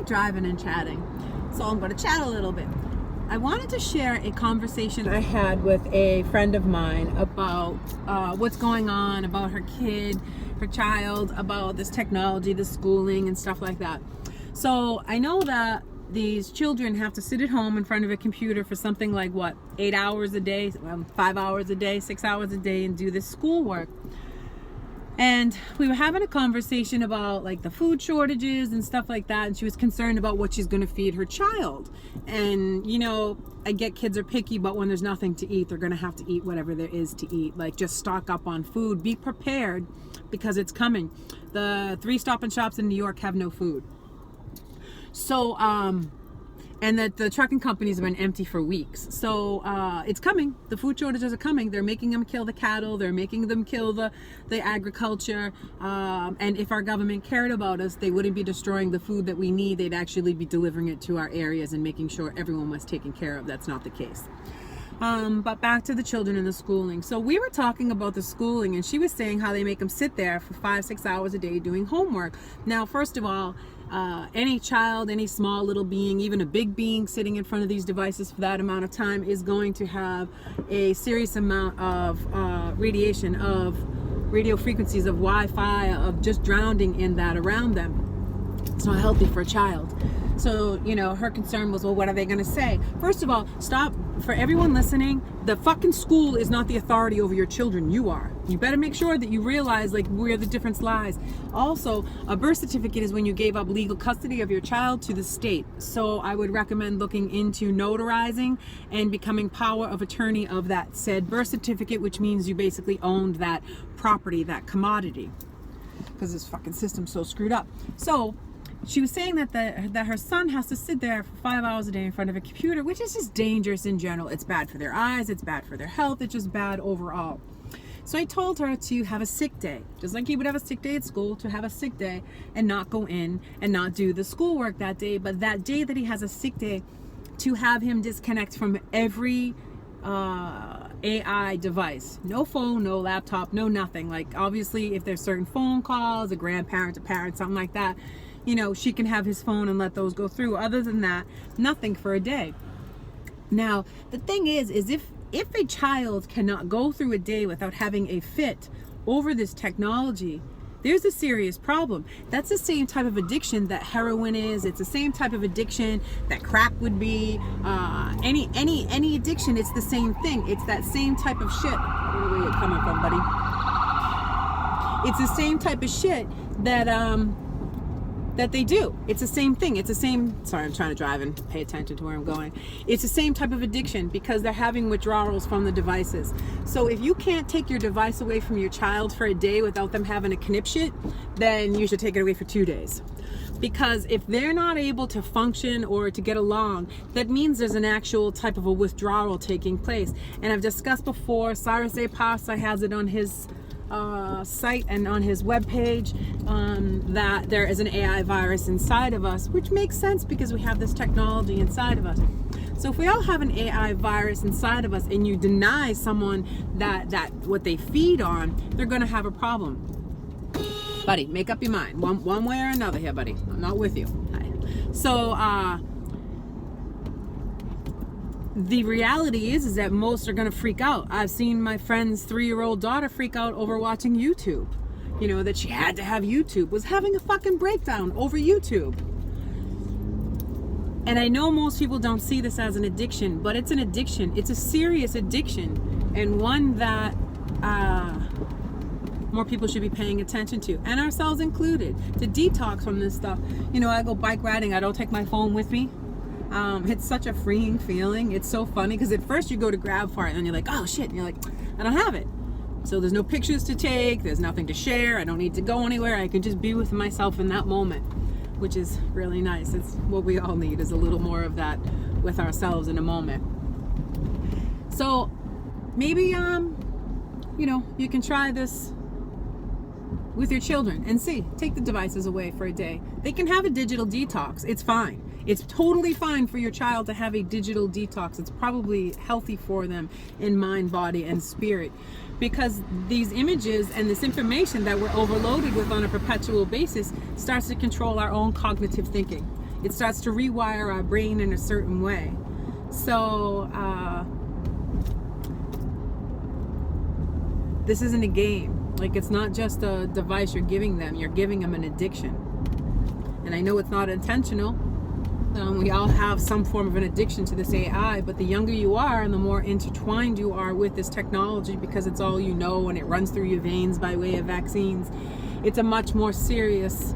like driving and chatting, so I'm going to chat a little bit. I wanted to share a conversation I had with a friend of mine about what's going on, about her kid, her child, about this technology, the schooling and stuff like that. So I know that these children have to sit at home in front of a computer for something like 8 hours a day, 5 hours a day, 6 hours a day, and do this schoolwork. And we were having a conversation about like the food shortages and stuff like that, and she was concerned about what she's going to feed her child. And you know, I get kids are picky, but when there's nothing to eat, they're going to have to eat whatever there is to eat. Like, just stock up on food, be prepared, because it's coming. The 3 Stop and Shops in New York have no food. So and that the trucking companies have been empty for weeks. So it's coming. The food shortages are coming. They're making them kill the cattle. They're making them kill the agriculture. And if our government cared about us, they wouldn't be destroying the food that we need. They'd actually be delivering it to our areas and making sure everyone was taken care of. That's not the case. But back to the children and the schooling. So we were talking about the schooling, and she was saying how they make them sit there for 5-6 hours a day doing homework. Now, first of all, any child, any small little being, even a big being sitting in front of these devices for that amount of time is going to have a serious amount of radiation, of radio frequencies, of Wi-Fi, of just drowning in that around them. It's not healthy for a child. So, you know, her concern was, well, what are they going to say? First of all, stop. For everyone listening, the fucking school is not the authority over your children. You are. You better make sure that you realize, like, where the difference lies. Also, a birth certificate is when you gave up legal custody of your child to the state. So I would recommend looking into notarizing and becoming power of attorney of that said birth certificate, which means you basically owned that property, that commodity. Because this fucking system's so screwed up. So she was saying that her son has to sit there for 5 hours a day in front of a computer, which is just dangerous in general. It's bad for their eyes, it's bad for their health, it's just bad overall. So I told her to have a sick day, just like he would have a sick day at school, to have a sick day and not go in and not do the schoolwork that day. But that day that he has a sick day, to have him disconnect from every AI device. No phone, no laptop, no nothing. Like, obviously, if there's certain phone calls, a grandparent, a parent, something like that, you know, she can have his phone and let those go through. Other than that, nothing for a day. Now, the thing is if a child cannot go through a day without having a fit over this technology, there's a serious problem. That's the same type of addiction that heroin is. It's the same type of addiction that crack would be. Any addiction, it's the same thing. It's that same type of shit. Where are you coming from, buddy? It's the same type of shit that they do. It's the same thing. It's the same, sorry, I'm trying to drive and pay attention to where I'm going. It's the same type of addiction because they're having withdrawals from the devices. So if you can't take your device away from your child for a day without them having a knip shit, then you should take it away for 2 days. Because if they're not able to function or to get along, that means there's an actual type of a withdrawal taking place. And I've discussed before, Cyrus A. Pasa has it on his site and on his webpage, that there is an AI virus inside of us, which makes sense because we have this technology inside of us. So if we all have an AI virus inside of us and you deny someone that what they feed on, they're going to have a problem. Buddy, make up your mind. One way or another here, buddy. I'm not with you. So the reality is that most are going to freak out. I've seen my friend's 3-year-old daughter freak out over watching YouTube. You know, that she had to have YouTube, was having a fucking breakdown over YouTube. And I know most people don't see this as an addiction, but it's an addiction. It's a serious addiction, and one that more people should be paying attention to, and ourselves included, to detox from this stuff. You know, I go bike riding, I don't take my phone with me. It's such a freeing feeling. It's so funny because at first you go to grab for it and you're like, oh shit, and you're like, I don't have it. So there's no pictures to take, there's nothing to share, I don't need to go anywhere, I can just be with myself in that moment, which is really nice. It's what we all need, is a little more of that with ourselves in a moment. So maybe, you know, you can try this with your children and see, take the devices away for a day. They can have a digital detox, it's fine. It's totally fine for your child to have a digital detox. It's probably healthy for them in mind, body, and spirit, because these images and this information that we're overloaded with on a perpetual basis starts to control our own cognitive thinking. It starts to rewire our brain in a certain way. So this isn't a game. Like, it's not just a device you're giving them. You're giving them an addiction. And I know it's not intentional. We all have some form of an addiction to this AI, but the younger you are and the more intertwined you are with this technology, because it's all you know and it runs through your veins by way of vaccines, it's a much more serious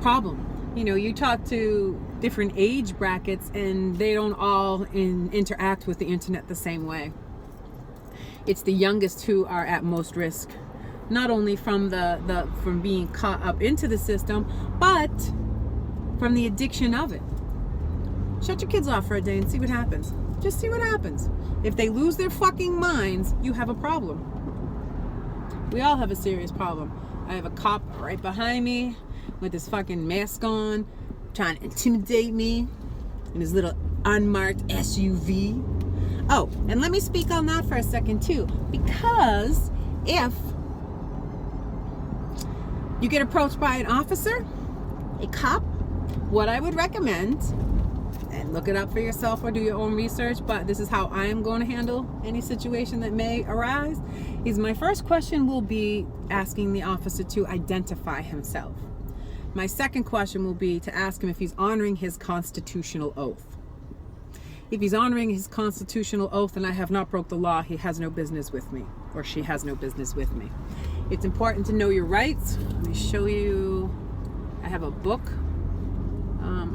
problem. You know, you talk to different age brackets and they don't all interact with the internet the same way. It's the youngest who are at most risk, not only from from being caught up into the system, but from the addiction of it. Shut your kids off for a day and see what happens. Just see what happens. If they lose their fucking minds, you have a problem. We all have a serious problem. I have a cop right behind me with his fucking mask on, trying to intimidate me in his little unmarked SUV. Oh, and let me speak on that for a second too, because if you get approached by an officer, a cop, what I would recommend, and look it up for yourself or do your own research, but this is how I am going to handle any situation that may arise, is my first question will be asking the officer to identify himself. My second question will be to ask him if he's honoring his constitutional oath. If he's honoring his constitutional oath and I have not broke the law, he has no business with me, or she has no business with me. It's important to know your rights. Let me show you. I have a book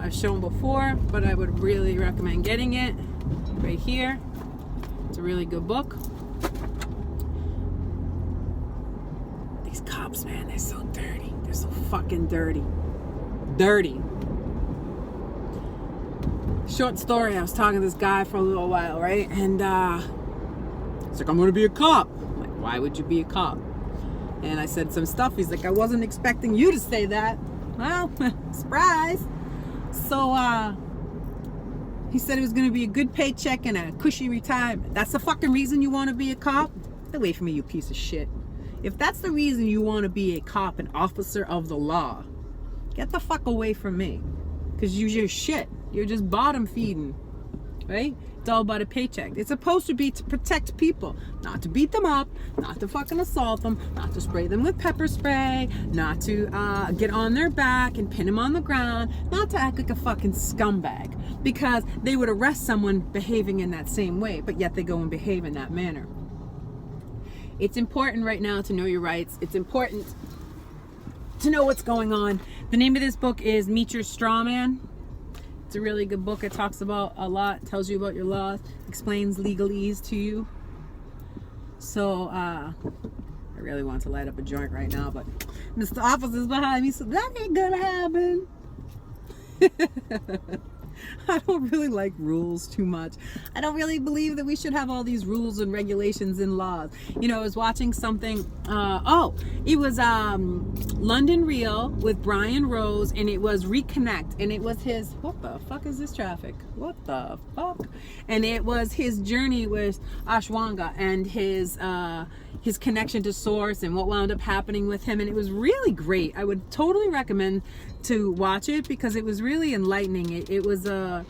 I've shown before, but I would really recommend getting it right here. It's a really good book. These cops, man, they're so dirty. They're so fucking dirty. Dirty. Short story, I was talking to this guy for a little while, right? And he's like, I'm gonna be a cop. I'm like, why would you be a cop? And I said some stuff. He's like, I wasn't expecting you to say that. Well, surprise. So he said it was gonna be a good paycheck and a cushy retirement. That's the fucking reason you wanna be a cop? Get away from me, you piece of shit. If that's the reason you wanna be a cop, an officer of the law, get the fuck away from me. Because you're shit. You're just bottom feeding, right? It's all about a paycheck. It's supposed to be to protect people, not to beat them up, not to fucking assault them, not to spray them with pepper spray, not to get on their back and pin them on the ground, not to act like a fucking scumbag, because they would arrest someone behaving in that same way, but yet they go and behave in that manner. It's important right now to know your rights. It's important to know what's going on. The name of this book is Meet Your Straw Man. It's a really good book. It talks about a lot, tells you about your laws, explains legalese to you. So I really want to light up a joint right now, but Mr. Officer's behind me, so that ain't gonna happen. I don't really like rules too much. I don't really believe that we should have all these rules and regulations and laws. You know, I was watching something, it was London Real with Brian Rose, and it was Reconnect, and it was his, what the fuck is this traffic? What the fuck? And it was his journey with Ashwanga and his connection to source and what wound up happening with him, and it was really great. I would totally recommend to watch it because it was really enlightening. It was a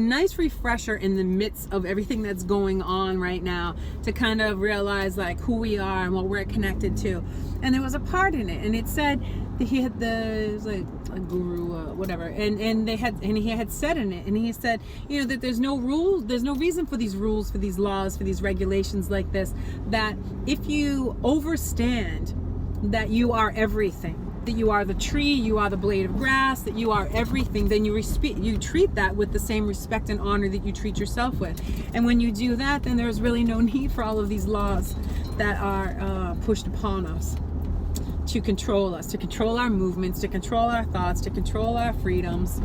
nice refresher in the midst of everything that's going on right now, to kind of realize like who we are and what we're connected to. And there was a part in it, and it said that he had it was like a guru, whatever, and he had said in it, and he said, you know, that there's no rules, there's no reason for these rules, for these laws, for these regulations like this, that if you overstand that you are everything, that you are the tree, you are the blade of grass, that you are everything, then you treat that with the same respect and honor that you treat yourself with. And when you do that, then there's really no need for all of these laws that are pushed upon us to control us, to control our movements, to control our thoughts, to control our freedoms.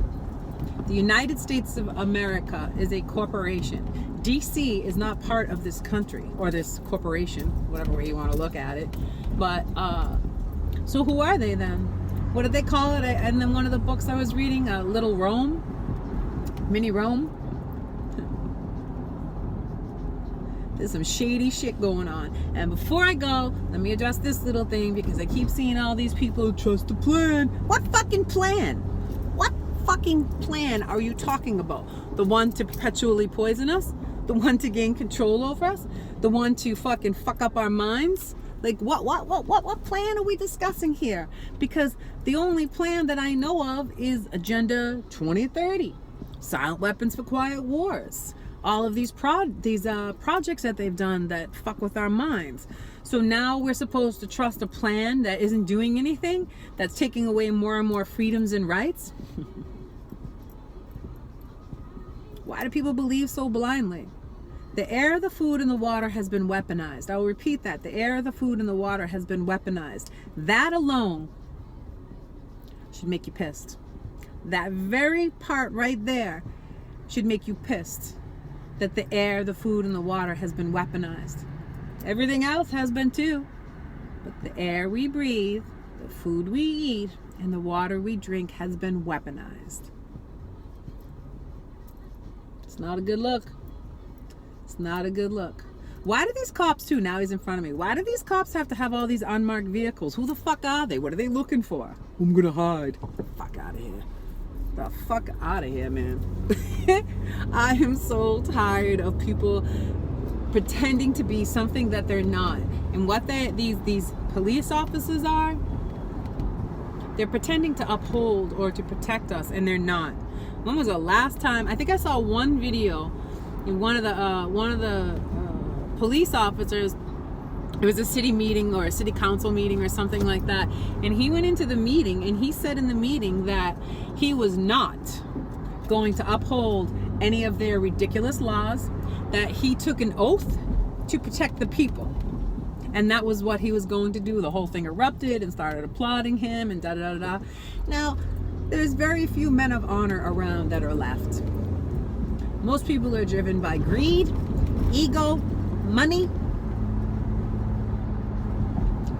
The United States of America is a corporation. DC is not part of this country or this corporation, whatever way you want to look at it. But so who are they then? What did they call it? And then one of the books I was reading, Little Rome, Mini Rome. There's some shady shit going on. And before I go, let me address this little thing, because I keep seeing all these people who trust the plan. What fucking plan? What fucking plan are you talking about? The one to perpetually poison us? The one to gain control over us? The one to fucking fuck up our minds? Like, what plan are we discussing here? Because the only plan that I know of is Agenda 2030, silent weapons for quiet wars. All of these projects that they've done that fuck with our minds. So now we're supposed to trust a plan that isn't doing anything, that's taking away more and more freedoms and rights. Why do people believe so blindly? The air, the food, and the water has been weaponized. I will repeat that. The air, the food, and the water has been weaponized. That alone should make you pissed. That very part right there should make you pissed. That the air, the food, and the water has been weaponized. Everything else has been too. But the air we breathe, the food we eat, and the water we drink has been weaponized. It's not a good look. It's not a good look. Why do these cops too, now he's in front of me, why do these cops have to have all these unmarked vehicles? Who the fuck are they? What are they looking for? I'm gonna hide. Get the fuck out of here. The fuck out of here, man. I am so tired of people pretending to be something that they're not. And what these police officers are, they're pretending to uphold or to protect us, and they're not. When was the last time? I think I saw one video in one of the police officers. It was a city meeting or a city council meeting or something like that, and he went into the meeting and he said in the meeting that he was not going to uphold any of their ridiculous laws, that he took an oath to protect the people, and that was what he was going to do. The whole thing erupted and started applauding him and da da da da. Now, there's very few men of honor around that are left. Most people are driven by greed, ego, money.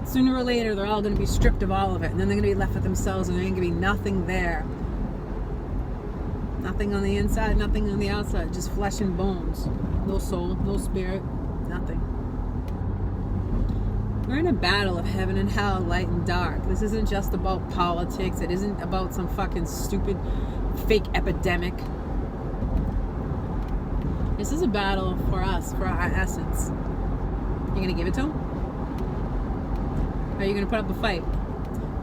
Sooner or later, they're all going to be stripped of all of it, and then they're going to be left with themselves, and there's going to be nothing there. Nothing on the inside, nothing on the outside, just flesh and bones. No soul, no spirit, nothing. We're in a battle of heaven and hell, light and dark. This isn't just about politics. It isn't about some fucking stupid, fake epidemic. This is a battle for us, for our essence. You gonna give it to them? Or are you gonna put up a fight?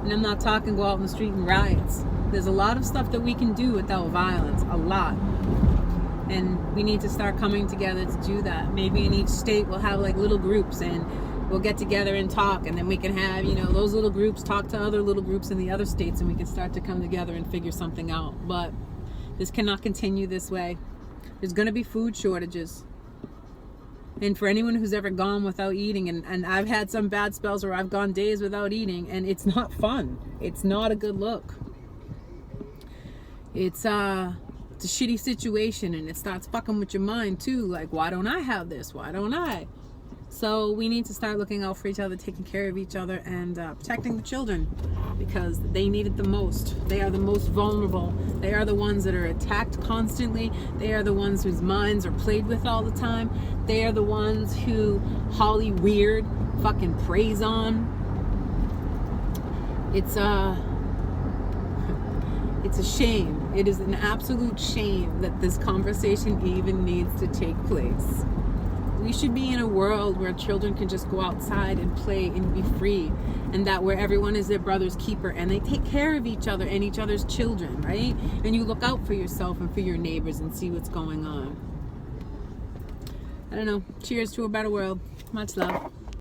And I'm not talking go out in the street and riots. There's a lot of stuff that we can do without violence, a lot. And we need to start coming together to do that. Maybe in each state we'll have like little groups, and we'll get together and talk, and then we can have, those little groups talk to other little groups in the other states, and we can start to come together and figure something out. But this cannot continue this way. There's going to be food shortages. And for anyone who's ever gone without eating, and I've had some bad spells where I've gone days without eating, and it's not fun. It's not a good look. It's a shitty situation, and it starts fucking with your mind too. Like, why don't I have this? Why don't I? So we need to start looking out for each other, taking care of each other, and protecting the children, because they need it the most. They are the most vulnerable. They are the ones that are attacked constantly. They are the ones whose minds are played with all the time. They are the ones who Holly Weird fucking preys on. It's a shame. It is an absolute shame that this conversation even needs to take place. We should be in a world where children can just go outside and play and be free, and that where everyone is their brother's keeper, and they take care of each other and each other's children, right? And you look out for yourself and for your neighbors and see what's going on. I don't know. Cheers to a better world. Much love.